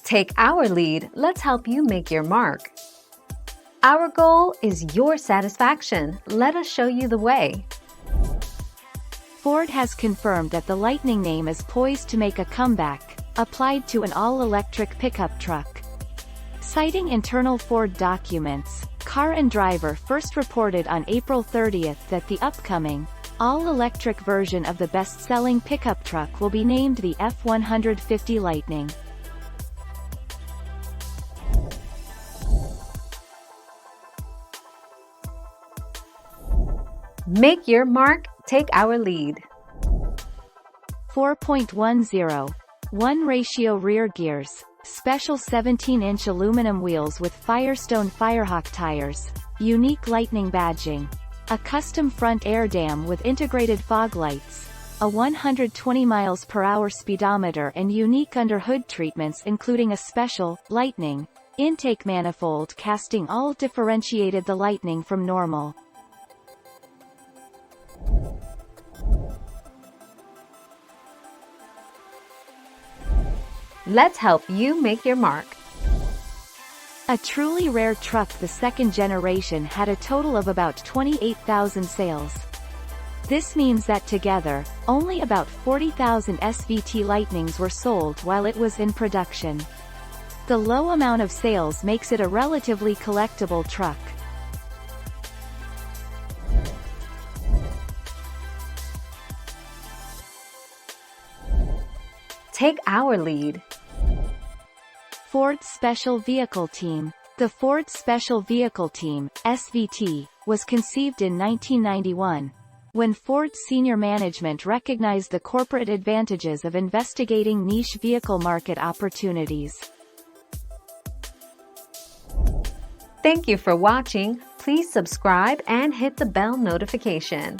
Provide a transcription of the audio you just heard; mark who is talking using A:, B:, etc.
A: Take our lead, let's help you make your mark. Our goal is your satisfaction. Let us show you the way.
B: Ford has confirmed that the Lightning name is poised to make a comeback, applied to an all-electric pickup truck. Citing internal Ford documents, Car and Driver first reported on April 30 that the upcoming, all-electric version of the best-selling pickup truck will be named the F-150 Lightning.
A: Make your mark, take our lead.
B: 4.10. 1 ratio rear gears, special 17-inch aluminum wheels with Firestone Firehawk tires, unique Lightning badging, a custom front air dam with integrated fog lights, a 120 mph speedometer and unique under-hood treatments including a special, Lightning, intake manifold casting all differentiated the Lightning from normal.
A: Let's help you make your mark.
B: A truly rare truck, the second generation had a total of about 28,000 sales. This means that together, only about 40,000 SVT Lightnings were sold while it was in production. The low amount of sales makes it a relatively collectible truck.
A: Take our lead.
B: Ford Special Vehicle Team. The Ford Special Vehicle Team, SVT, was conceived in 1991, when Ford's senior management recognized the corporate advantages of investigating niche vehicle market opportunities.
A: Thank you for watching. Please subscribe and hit the bell notification.